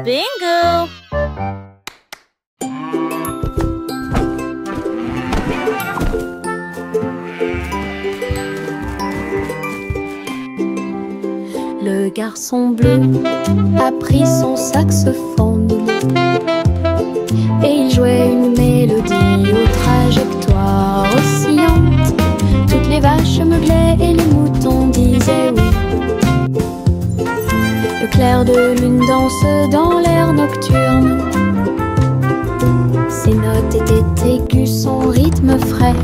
Bingo! Le garçon bleu a pris son saxophone et il jouait une mélodie aux trajectoires oscillantes. Toutes les vaches meuglaient et les moutons disaient oui. Le clair de lune danse dans l'air nocturne. Ses notes étaient aiguës, son rythme frais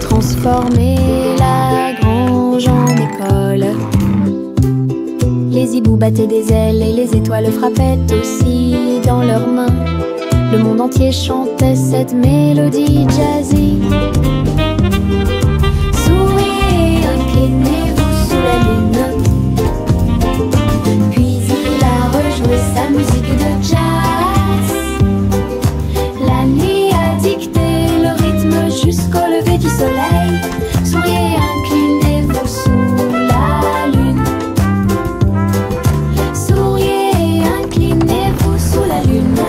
transformait la grange en école. Les hiboux battaient des ailes et les étoiles frappaient aussi dans leurs mains. Le monde entier chantait cette mélodie jazzy. Souriez, inclinez-vous sous la lune. Puis il a rejoué sa musique de jazz. La nuit a dicté le rythme jusqu'au lever du soleil. Souriez, inclinez-vous sous la lune. Souriez, inclinez-vous sous la lune.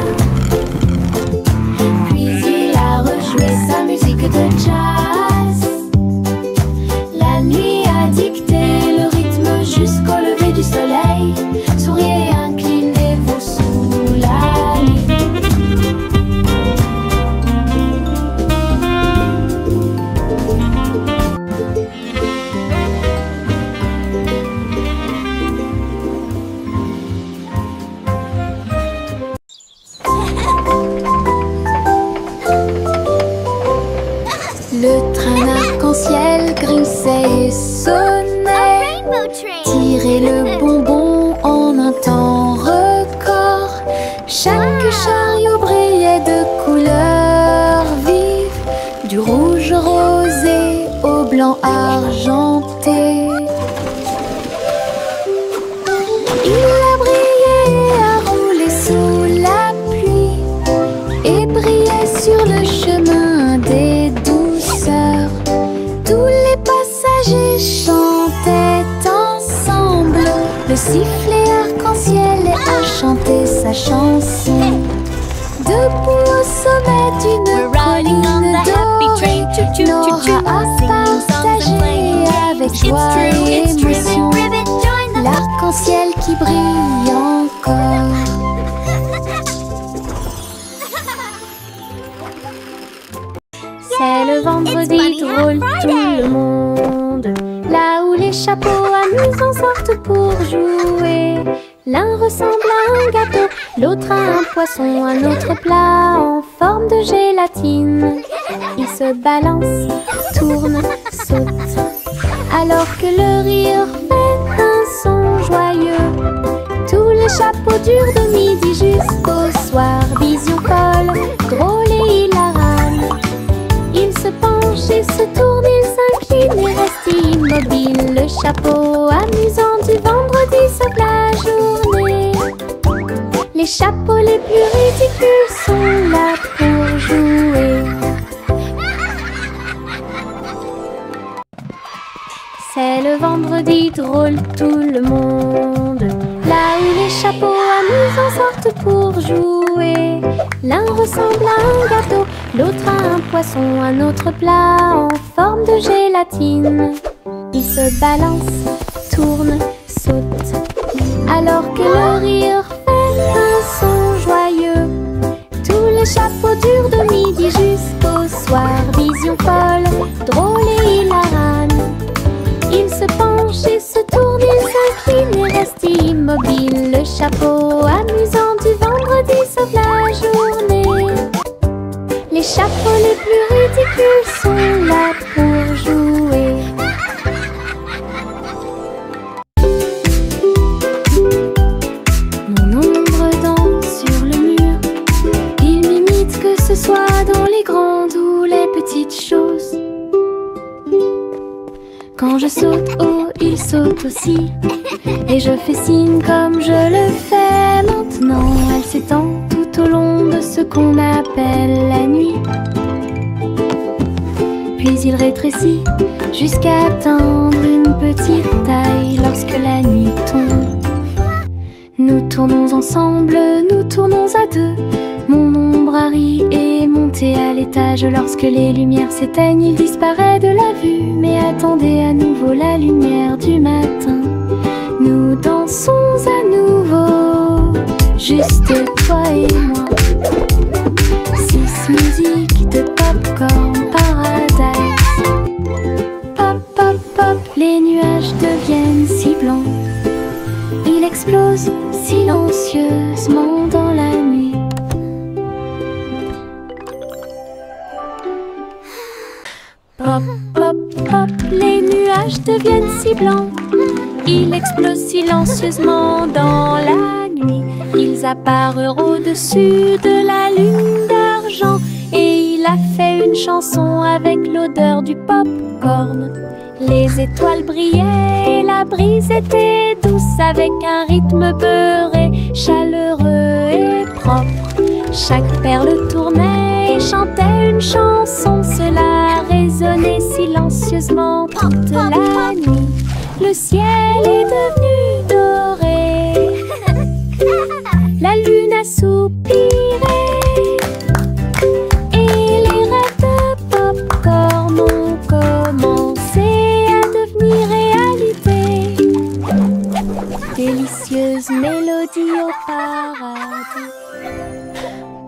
Puis il a rejoué sa musique de jazz. La nuit a dicté le rythme jusqu'au lever du soleil. Souriez, inclinez-vous sous la lune. Le train arc-en-ciel grinçait et sonnait. Tirer le bonbon en un temps record. Chaque chariot brillait de couleurs vives, du rouge rosé au blanc argenté. Il a brillé et a roulé sous la pluie et brillait sur le chemin des douceurs. Tous les passagers chantaient ensemble. Le sifflet arc-en-ciel a chanté sa chanson. Debout au sommet d'une colline dorée, Nora a partagé avec joie et émotion l'arc-en-ciel qui brille encore. C'est le vendredi drôle tout le monde, là où les chapeaux amusants sortent pour jouer. L'un ressemble à un gâteau, l'autre à un poisson, un autre plat en forme de gélatine. Ils se balancent, tournent, sautent, alors que le rire fait un son joyeux. Tous les chapeaux durent de midi jusqu'au soir. Vision folle, drôle et hilarane. Ils se penchent et se tournent, ils s'inclinent et restent immobiles. Le chapeau amusant du vendredi sauve la journée. Les chapeaux les plus ridicules sont là pour jouer. C'est le vendredi drôle tout le monde, là où les chapeaux amusants sortent pour jouer. L'un ressemble à un gâteau, l'autre à un poisson, un autre plat en forme de gélatine. Ils se balancent, tournent, sautent, alors que le rire fait un son joyeux. Tous les chapeaux durent de midi jusqu'au soir. Vision folle, drôle et hilarane. Ils se penchent et se tournent, ils s'inclinent et restent immobiles. Le chapeau amusant du vendredi sauve la journée. Les chapeaux les plus ridicules sont là pour jouer. Mon ombre danse sur le mur. Il m'imite que ce soit dans les grandes ou les petites choses. Quand je saute haut, il saute aussi. Et je fais signe comme je le fais maintenant. Elle s'étend tout au long de ce qu'on appelle la nuit. Puis il rétrécit jusqu'à atteindre une petite taille lorsque la nuit tombe. Nous tournons ensemble, nous tournons à deux. Mon ombre Harry est monté à l'étage. Lorsque les lumières s'éteignent, il disparaît de la vue. Mais attendez à nouveau la lumière du matin. Nous dansons à nouveau, juste toi et moi. 6 musiques de Popcorn Paradise. Pop, pop, pop, les nuages deviennent si blancs. Il explose silencieusement dans la nuit. Pop, pop, pop, les nuages deviennent si blancs. Il explose silencieusement dans la nuit. Ils apparurent au-dessus de la lune d'argent. Et il a fait une chanson avec l'odeur du popcorn. Les étoiles brillaient et la brise était douce, avec un rythme beurré, chaleureux et propre. Chaque perle tournait et chantait une chanson. Cela résonnait silencieusement toute la nuit. Le ciel est devenu doré. La lune a soupiré. Et les rêves de popcorn ont commencé à devenir réalité. Délicieuse mélodie au paradis.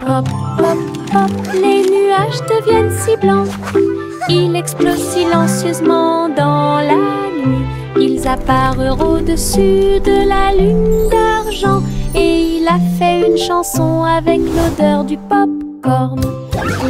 Pop, pop, pop, les nuages deviennent si blancs. Ils explosent silencieusement dans la nuit. Ils apparurent au-dessus de la lune d'argent. Et il a fait une chanson avec l'odeur du popcorn.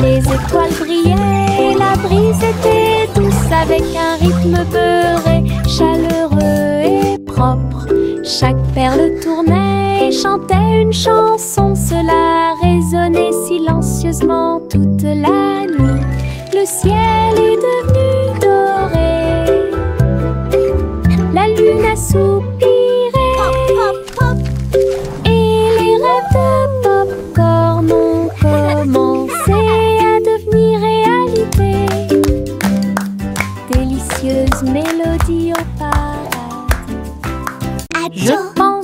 Les étoiles brillaient et la brise était douce, avec un rythme beurré, chaleureux et propre. Chaque perle tournait et chantait une chanson. Cela résonnait silencieusement toute la nuit. Le ciel est devenu doré. La lune a soupiré. Et les rêves de popcorn ont commencé à devenir réalité. Délicieuse mélodie au paradis.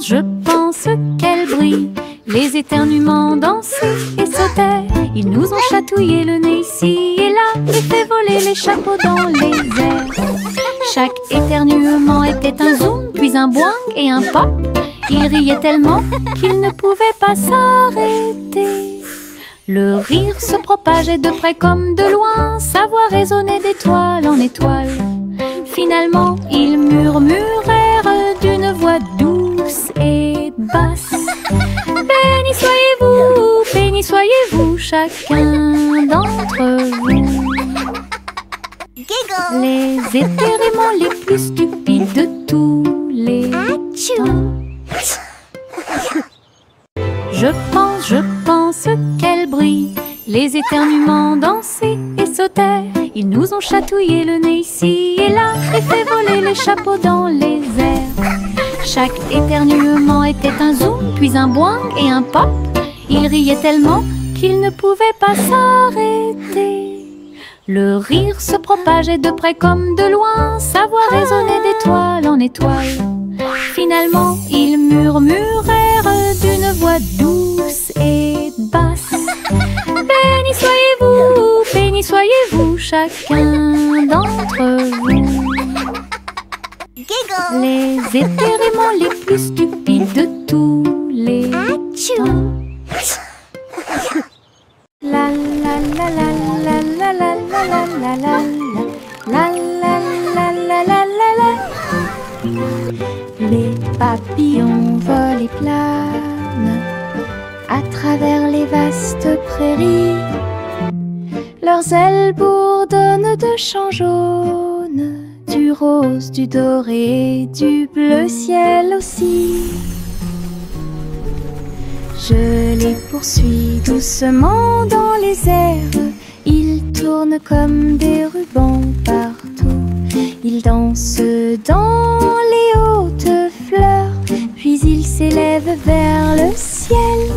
Je pense qu'elle brille. Les éternuements dansaient et sautaient. Ils nous ont chatouillé le nez ici et là, et fait voler les chapeaux dans les airs. Chaque éternuement était un zoom, puis un boing et un pop. Ils riaient tellement qu'ils ne pouvaient pas s'arrêter. Le rire se propageait de près comme de loin, sa voix résonnait d'étoile en étoile. Finalement, ils murmurèrent d'une voix douce et basse. Béni soyez-vous, chacun d'entre vous. Les éternuements les plus stupides de tous les temps. Je pense qu'elle brille. Les éternuements dansaient et sautaient. Ils nous ont chatouillé le nez ici et là, et fait voler les chapeaux dans les airs. Chaque éternuement était un zoom, puis un boing et un pop. Ils riaient tellement qu'ils ne pouvaient pas s'arrêter. Le rire se propageait de près comme de loin, sa voix résonnait d'étoile en étoile. Finalement, ils murmurèrent d'une voix douce et basse. Béni soyez-vous, chacun d'entre vous. Les éternuements les plus stupides de tous les temps. La la la la la la la la la la la la la la la la. Les papillons volent et planent à travers les vastes prairies. Leurs ailes bourdonnent de chants jaunes, du rose, du doré, du bleu ciel aussi. Je les poursuis doucement dans les airs. Ils tournent comme des rubans partout. Ils dansent dans les hautes fleurs, puis ils s'élèvent vers le ciel.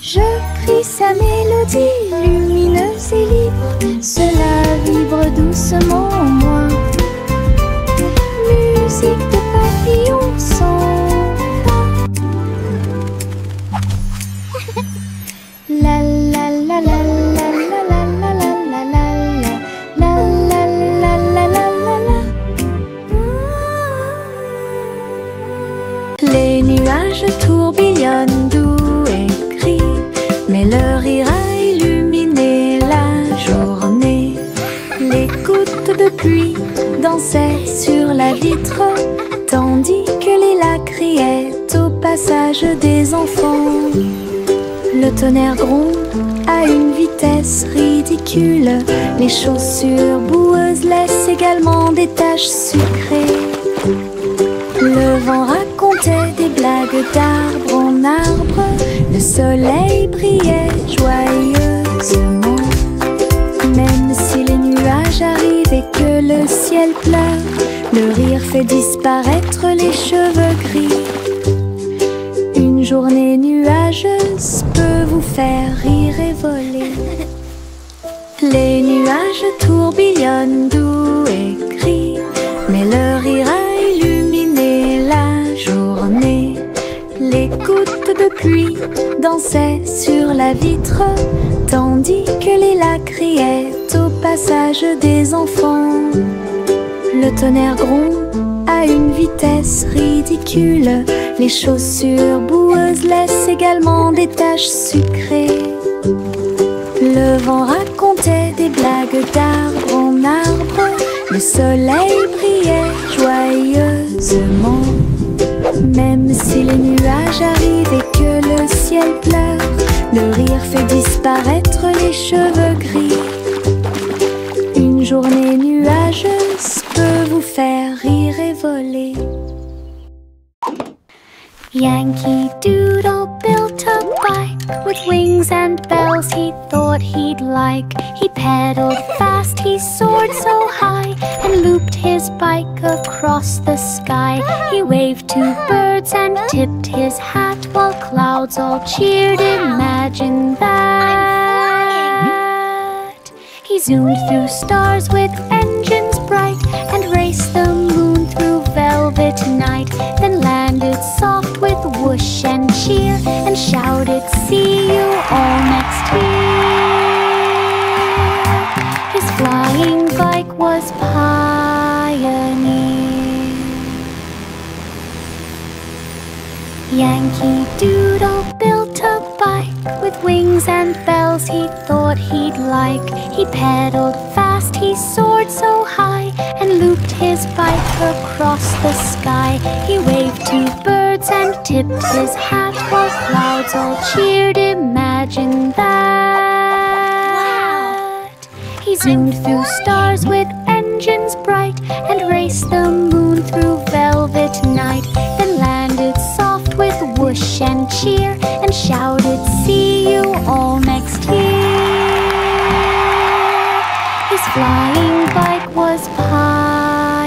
Je crie sa mélodie lumineuse et libre. Cela vibre doucement en moi. Musique de papillons sans fin. nuages tourbillonnent doux et gris, mais leur rire a illuminé la journée. Les gouttes de pluie dansaient sur la vitre, tandis que les lacs criaient au passage des enfants. Le tonnerre gronde à une vitesse ridicule, les chaussures boueuses laissent également des taches sucrées. Le vent racontait des blagues d'arbre en arbre, le soleil brillait joyeusement. Même si les nuages arrivent et que le ciel pleure, le rire fait disparaître les cheveux gris. Une journée nuageuse peut vous faire rire et voler. Les nuages tourbillonnent doux et gris, mais leur rire a illuminé la journée. Les gouttes de pluie dansaient sur la vitre, tandis que les lacs criaient au passage des enfants. Le tonnerre gronde à une vitesse ridicule, les chaussures boueuses laissent également des taches sucrées. Le vent racontait des blagues d'arbre en arbre, le soleil brillait joyeusement. Même si les nuages arrivent et que le ciel pleure, le rire fait disparaître les cheveux gris. Une journée nuageuse peut vous faire rire et voler. Yankee Doodle built a bike with wings and bells he thought he'd like. He pedaled fast, he soared so high, and looped his bike across the sky. He waved to birds and tipped his hat while clouds all cheered. Imagine that. He zoomed through stars with engines bright and raced the moon through velvet night, then landed soft with whoosh and cheer and shouted, "See you all next year." His flying bike was Pioneer. Yankee Doodle built a bike with wings and bells he thought he'd like. He pedaled fast, he soared so high, and looped his bike across the sky. He waved to birds and tipped his hat while clouds all cheered. Imagine that. He zoomed through stars with engines bright and raced the moon through velvet night, then landed soft with whoosh and cheer and shouted, "See you all next year." His flying bike was Pioneer.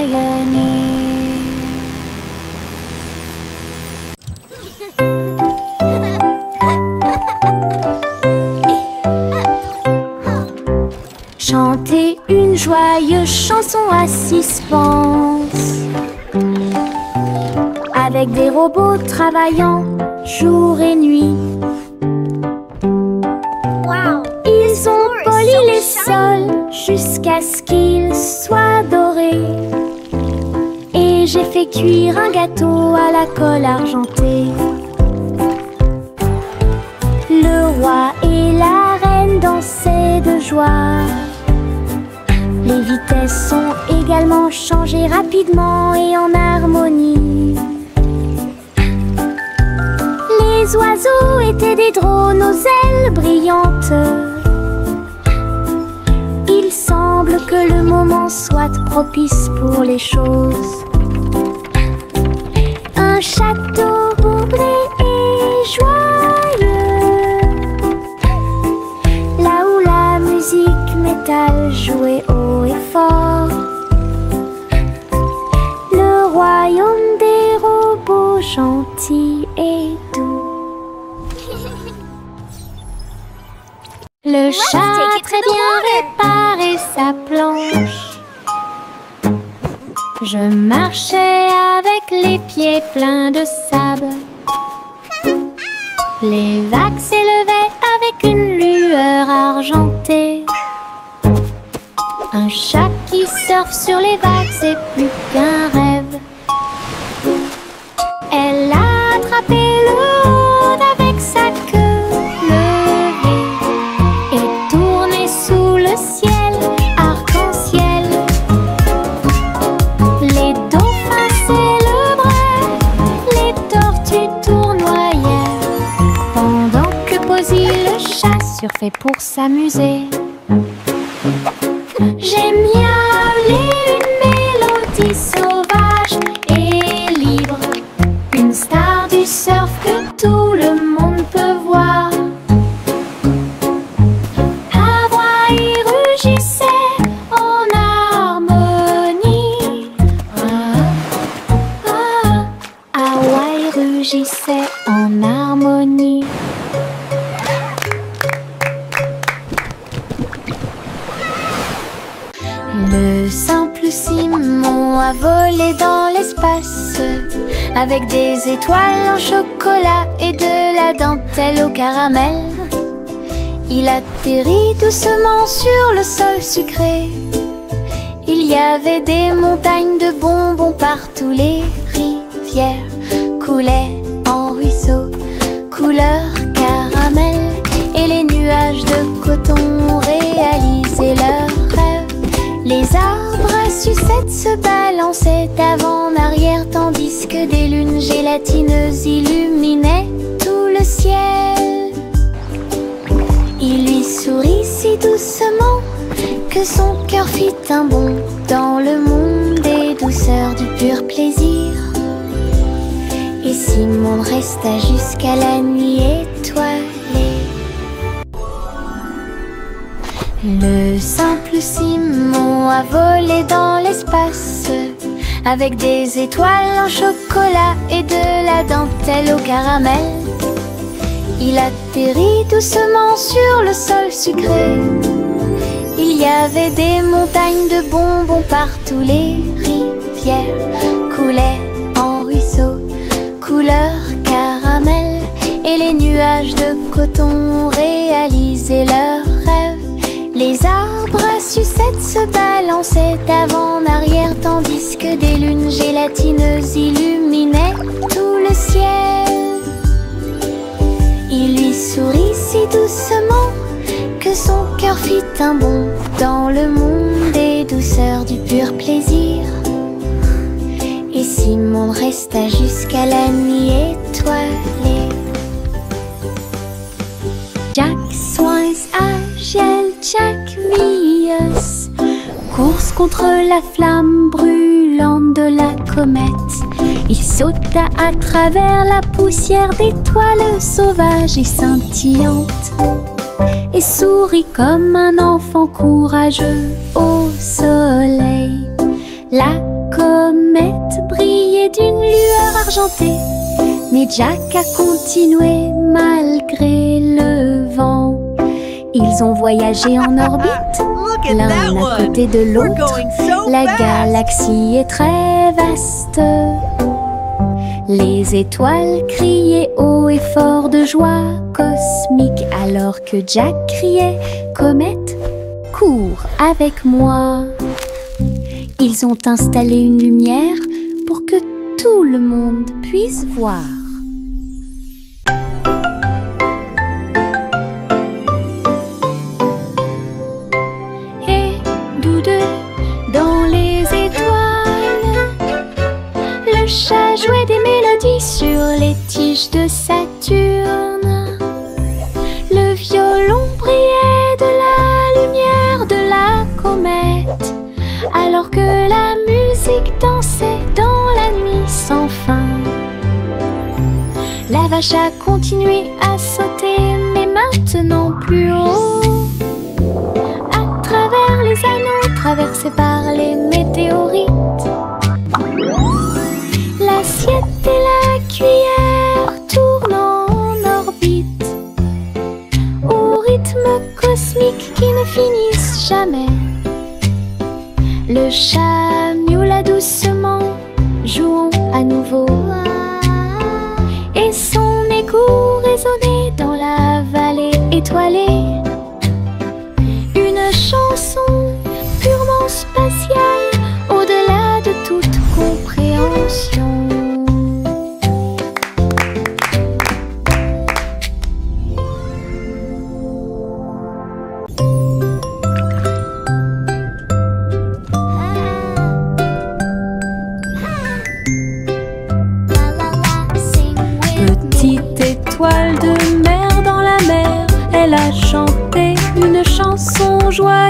Chanter une joyeuse chanson à suspense, avec des robots travaillant jour et nuit. Wow. Ils ont poli les sols jusqu'à ce qu'ils soient dorés, et j'ai fait cuire un gâteau à la colle argentée. Le roi et la reine dansaient de joie. Les vitesses sont également changées rapidement et en harmonie. Les oiseaux étaient des drones aux ailes brillantes. Il semble que le moment soit propice pour les choses. Un château bourblé et joyeux, là où la musique métal jouait haut et fort. Le royaume des robots gentils et doux. Le chat a très bien réparé sa planche. Je marchais avec les pieds pleins de sable. Les vagues s'élevaient avec une lueur argentée. Un chat qui surfe sur les vagues, c'est plus qu'un rêve. Elle a attrapé sûr fait pour s'amuser. J'aime miauler une mélodie sauvage et libre, une star du surf que tout le monde peut voir. Hawaï rugissait en harmonie. Hawaï rugissait en harmonie. Le simple Simon a volé dans l'espace avec des étoiles en chocolat et de la dentelle au caramel. Il atterrit doucement sur le sol sucré. Il y avait des montagnes de bonbons partout. Les rivières coulaient en ruisseaux couleur caramel, et les nuages de coton réalisaient leurs rêves. Les arbres à sucettes se balançaient d'avant-en-arrière, tandis que des lunes gélatineuses illuminaient tout le ciel. Il lui sourit si doucement que son cœur fit un bond dans le monde des douceurs du pur plaisir. Et Simon resta jusqu'à la nuit étoilée. Le simple Simon a volé dans l'espace avec des étoiles en chocolat et de la dentelle au caramel. Il atterrit doucement sur le sol sucré. Il y avait des montagnes de bonbons partout. Les rivières coulaient en ruisseaux couleur caramel, et les nuages de coton réalisaient leurs rêves. Les arbres à sucettes se balançaient d'avant-en-arrière, tandis que des lunes gélatineuses illuminaient tout le ciel. Il lui sourit si doucement que son cœur fit un bond dans le monde des douceurs du pur plaisir. Et Simon resta jusqu'à la nuit étoilée. Jack Swans agile, Jack Mius, course contre la flamme brûlante de la comète. Il sauta à travers la poussière d'étoiles sauvages et scintillantes, et sourit comme un enfant courageux au soleil. La comète brillait d'une lueur argentée, mais Jack a continué malgré le vent. Ils ont voyagé en orbite, l'un à côté de l'autre. La galaxie est très vaste. Les étoiles criaient haut et fort de joie cosmique, alors que Jack criait « Comète, cours avec moi !» Ils ont installé une lumière pour que tout le monde puisse voir. Et tous deux, dans les étoiles, le chat jouait des mélodies sur les tiges de Saturne. Le violon brillait de la lumière de la comète, alors que la musique dansait dans la nuit sans fin. La vache a continué à sauter, mais maintenant plus haut, à travers les anneaux traversés par les météorites. L'assiette et la cuillère tournent en orbite, au rythme cosmique qui ne finissent jamais. Le chat miaula doucement, jouons à nouveau, et son écho résonnait dans la vallée étoilée. Une chanson purement spatiale, au-delà de toute compréhension. Petite étoile de mer dans la mer, elle a chanté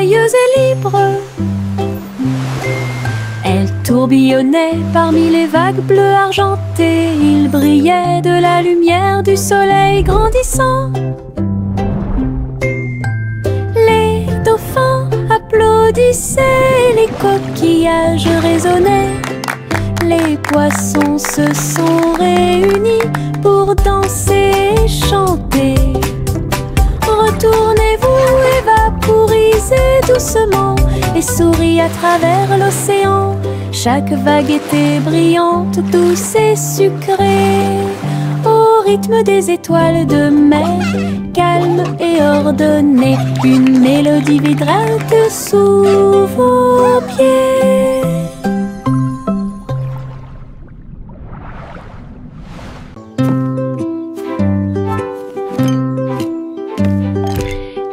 joyeuse et libre. Elle tourbillonnait parmi les vagues bleues argentées. Il brillait de la lumière du soleil grandissant. Les dauphins applaudissaient, les coquillages résonnaient. Les poissons se sont réunis pour danser et chanter. Retournez-vous et vaporisez doucement et souriez à travers l'océan. Chaque vague était brillante, douce et sucrée, au rythme des étoiles de mer, calme et ordonnée. Une mélodie vibrante sous vos pieds.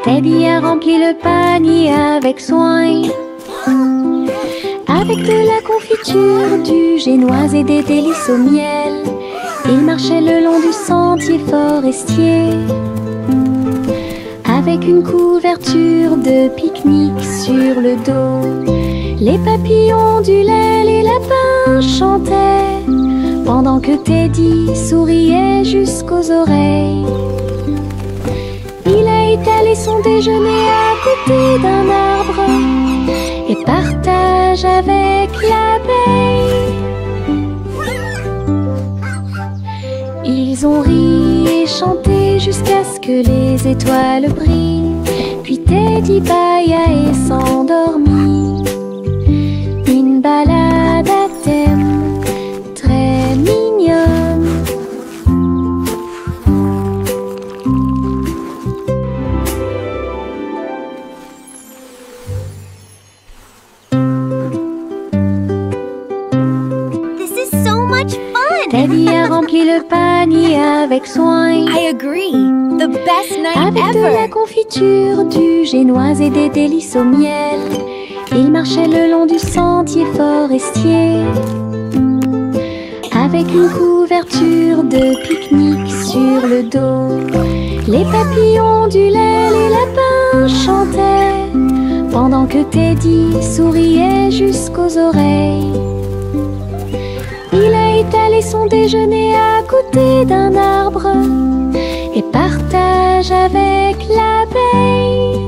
Teddy a rempli le panier avec soin, avec de la confiture, du génoise et des délices au miel. Il marchait le long du sentier forestier, avec une couverture de pique-nique sur le dos. Les papillons ondulaient, les lapins chantaient, pendant que Teddy souriait jusqu'aux oreilles. Il a étalé son déjeuner à côté d'un arbre et partage avec l'abeille. Ils ont ri et chanté jusqu'à ce que les étoiles brillent. Puis Teddy bâilla et s'endormit. Une balade à thème très mignonne. Teddy a rempli le panier avec soin. I agree. The best night avec ever. de la confiture, du génoise et des délices au miel. Il marchait le long du sentier forestier, avec une couverture de pique-nique sur le dos. Les papillons ondulaient, les lapins chantaient, pendant que Teddy souriait jusqu'aux oreilles. Il a étalé son déjeuner à côté d'un arbre et partage avec l'abeille.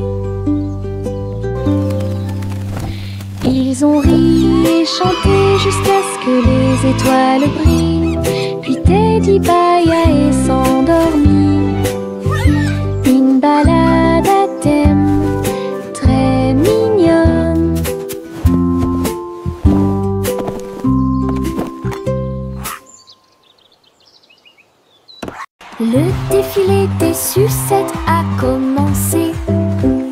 Ils ont ri et chanté jusqu'à ce que les étoiles brillent. Puis Teddy bâilla et s'endormit. Une balade à thème très mignonne. Le défilé des sucettes a commencé,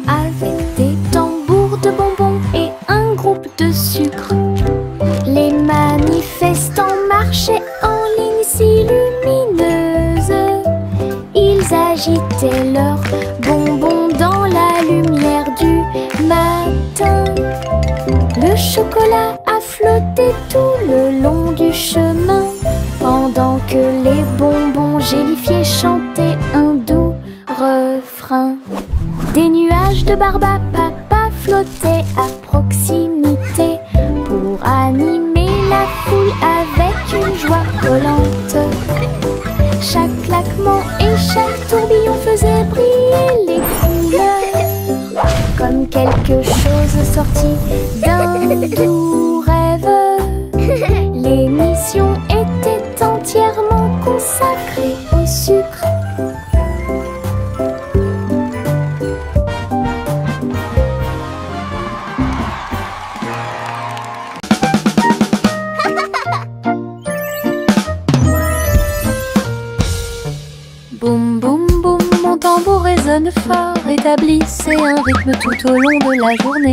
avec des tambours de bonbons et un groupe de sucre. Les manifestants marchaient en ligne si lumineuse. Ils agitaient leurs bonbons dans la lumière du matin. Le chocolat a flotté tout le long du chemin, pendant que les bonbons gélifiés chantaient un doux refrain. Des nuages de barbe à papa flottaient à proximité pour animer la foule avec une joie collante. Chaque claquement et chaque tourbillon faisait briller les couleurs, comme quelque chose sorti d'un doux rêve. L'émission était entièrement consacrée au sucre. Boum boum boum, mon tambour résonne fort, établissez un rythme tout au long de la journée.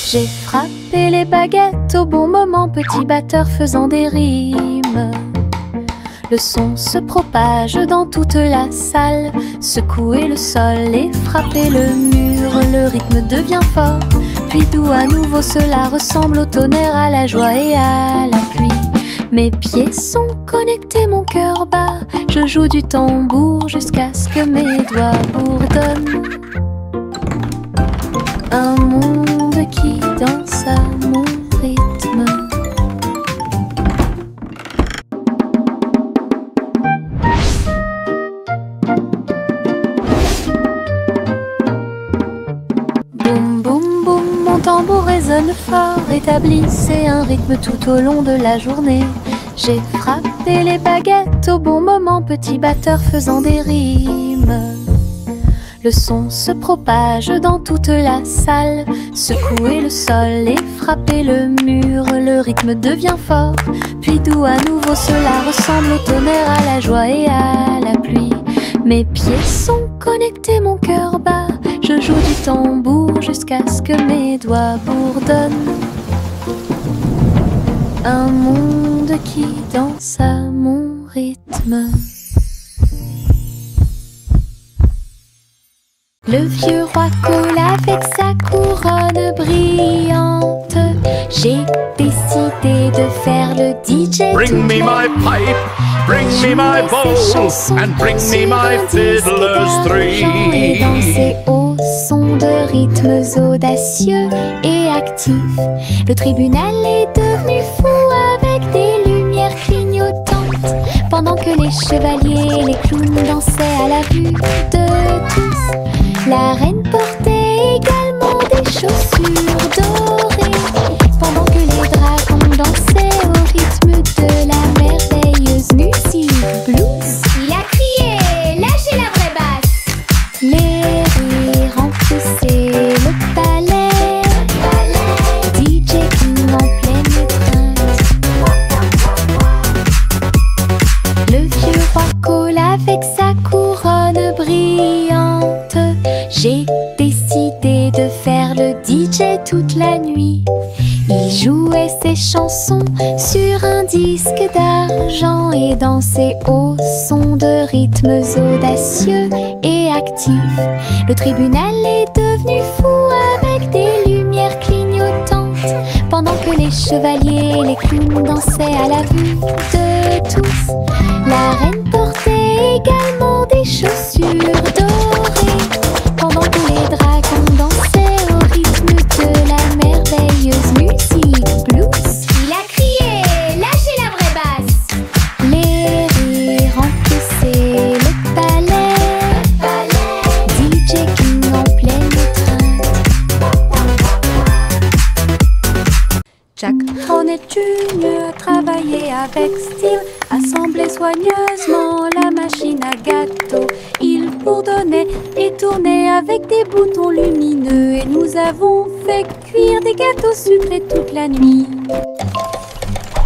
J'ai frappé les baguettes au bon moment, petit batteur faisant des rimes. Le son se propage dans toute la salle, secouez le sol et frappez le mur. Le rythme devient fort, puis doux à nouveau, cela ressemble au tonnerre, à la joie et à la pluie. Mes pieds sont connectés, mon cœur bat, je joue du tambour jusqu'à ce que mes doigts bourdonnent. Un monde qui danse à mon rythme. Boum boum boum, mon tambour résonne fort, établissez un rythme tout au long de la journée. J'ai frappé les baguettes au bon moment, petit batteur faisant des rimes. Le son se propage dans toute la salle, secouez le sol et frappez le mur. Le rythme devient fort, puis doux à nouveau. Cela ressemble au tonnerre, à la joie et à la pluie. Mes pieds sont connectés, mon cœur bat. Je joue du tambour jusqu'à ce que mes doigts bourdonnent. Un monde qui danse à mon rythme. Le vieux roi Cole avec sa couronne brillante. J'ai décidé de faire le DJ. Bring me my pipe, bring me my bowl, and bring me my fiddlers three. Et danser au son de rythmes audacieux et actifs. Le tribunal est devenu fou avec des lumières clignotantes, pendant que les chevaliers et les clowns dansaient à la vue de tous. La reine portait également des chaussures dorées, pendant que les dragons dansaient au rythme de la merveilleuse musique blues. Il a crié, lâchez la vraie basse. Les rires remplissaient le palais, DJ King en pleine étreinte. Le vieux roi Cole avec sa couronne brillante. J'ai décidé de faire le DJ toute la nuit. Il jouait ses chansons sur un disque d'argent et dansait au son de rythmes audacieux et actifs. Le tribunal est devenu fou avec des lumières clignotantes, pendant que les chevaliers et les clowns dansaient à la vue de tous. La reine portait également des chaussures dorées, pendant que les dragons dansaient au rythme de la merveilleuse musique blues. Il a crié, lâchez la vraie basse. Les rires remplissaient le palais, DJ King en pleine étreinte. Jack Hornet Jr. a travaillé avec style, assemblé soigneusement la machine à gâteau. Il bourdonnait et tournait avec des boutons lumineux, et nous avons fait cuire des gâteaux sucrés toute la nuit.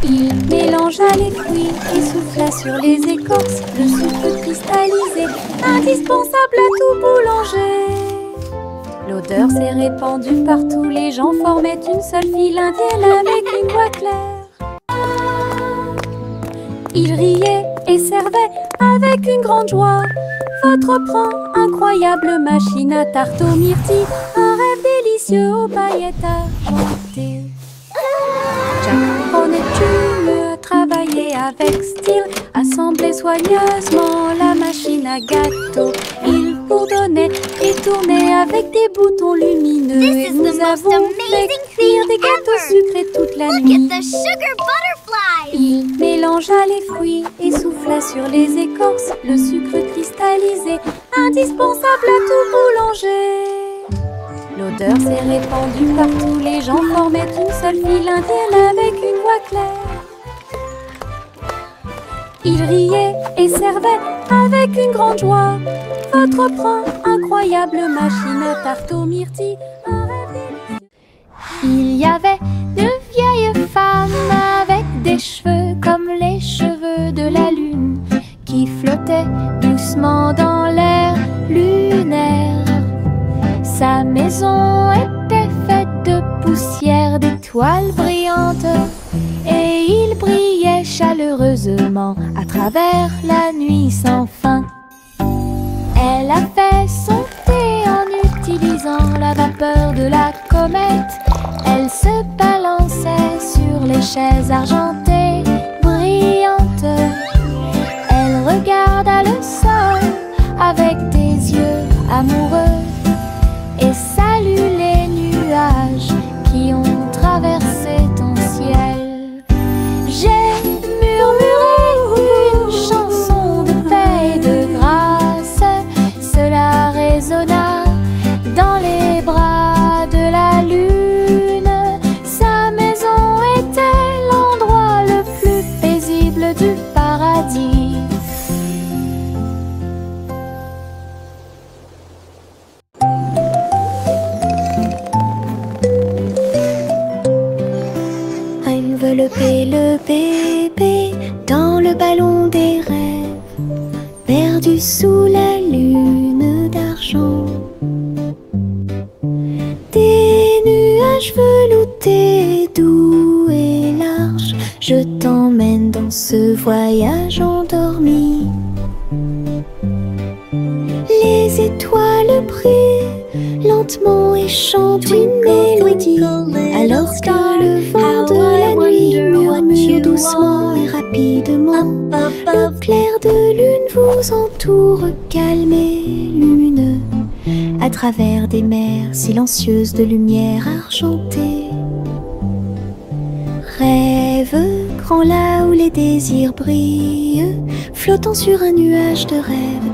Il mélangea les fruits et souffla sur les écorces, le sucre cristallisé, indispensable à tout boulanger. L'odeur s'est répandue partout, les gens formaient une seule file indienne avec une voix claire. Il riait et servait avec une grande joie votre pran, incroyable machine à tarte aux myrtilles, un rêve délicieux aux paillettes argentées. Jack Hornet Jr. a travaillé avec style, assemblé soigneusement la machine à gâteau. Il bourdonnait et tournait avec des boutons lumineux, et nous avons fait cuire des gâteaux sucrés toute la nuit. The sugar butterflies. Il mélangea les fruits et souffla sur les écorces, le sucre cristallisé, indispensable à tout boulanger. L'odeur s'est répandue partout, les gens formaient une seule file indienne avec une voix claire. Il riait et servait avec une grande joie votre pran, incroyable machine à tarte aux myrtilles, un rêve délicieux. Il y avait de vieilles femmes avec des cheveux comme les cheveux de la lune, qui flottaient doucement dans l'air lunaire. Sa maison était faite de poussière, d'étoiles brillantes, et il brillait chaleureusement à travers la nuit sans fin. Elle a fait son thé en utilisant la vapeur de la comète. Elle se balançait sur les chaises argentées brillantes. Elle regarda le sol avec des yeux amoureux et salue les nuits le bébé dans le ballon des rêves, perdu sous la lune d'argent. Des nuages veloutés, doux et larges, je t'emmène dans ce voyage endormi. Les étoiles brillent lentement et chantent une mélodie, alors que le vent de la nuit murmure doucement et rapidement. Le clair de lune vous entoure, calme et lumineux, à travers des mers silencieuses de lumière argentée. Rêve grand là où les désirs brillent, flottant sur un nuage de rêve,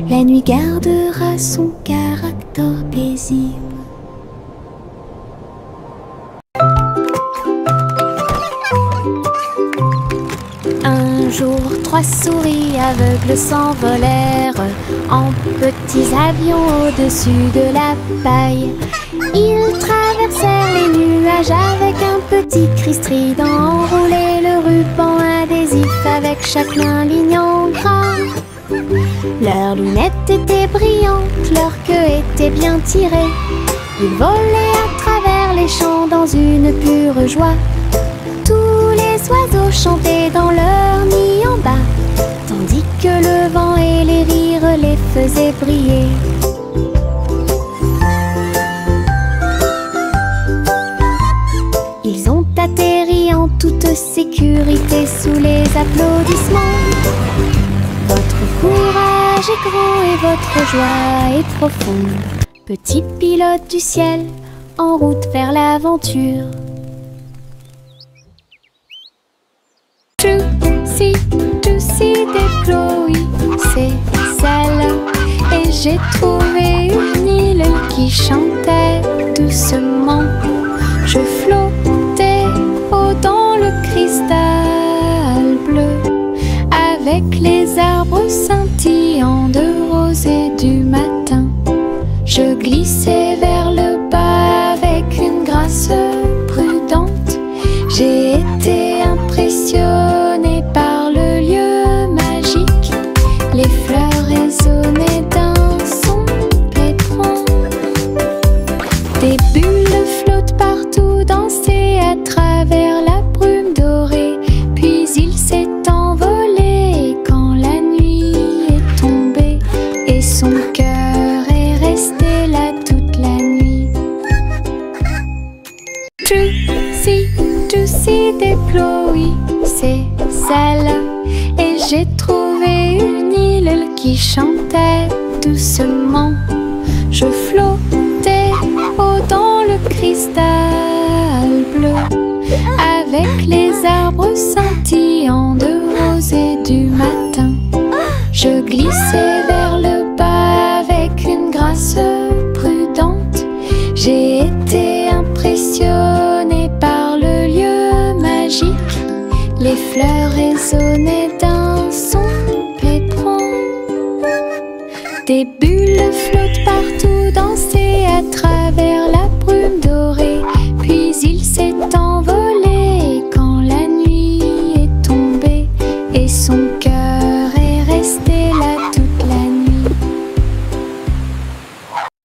la nuit gardera son caractère paisible. Un jour, 3 souris aveugles s'envolèrent en petits avions au-dessus de la paille. Ils traversèrent les nuages avec un petit cri strident, enroulé le ruban adhésif avec chaque ligne ligne en gras. Leurs lunettes étaient brillantes, leur queue était bien tirée. Ils volaient à travers les champs dans une pure joie. Tous les oiseaux chantaient dans leur nid en bas, tandis que le vent et les rires les faisaient briller. Ils ont atterri en toute sécurité sous les applaudissements. Votre courage est grand et votre joie est profonde, petits pilotes du ciel en route vers l'aventure. Juicy des Chloé, c'est celle. Et j'ai trouvé une île qui chantait doucement. Je flottais haut dans le cristal bleu, avec les arbres scintillants de rose et du matin. Je glissais vers le bas avec une grâce prudente. J'ai été impressionnée par le lieu magique. Les fleurs résonnaient d'un son pétrant. Des bulles flottent partout, dansaient à travers la brume dorée. Puis il s'est envolé quand la nuit est tombée, et son cœur est resté là toute la nuit. Juicy des Chloé, c'est celle. Et j'ai trouvé une île qui chantait doucement. Je flottais haut dans le cristal bleu, avec les arbres scintillants de rose et du matin. Je glissais vers le bas avec une grâce prudente. J'ai été impressionnée par le lieu magique. Les fleurs résonnaient d'un son pétrant. Des bulles flottent partout, dansaient à travers la brume dorée. Puis il s'est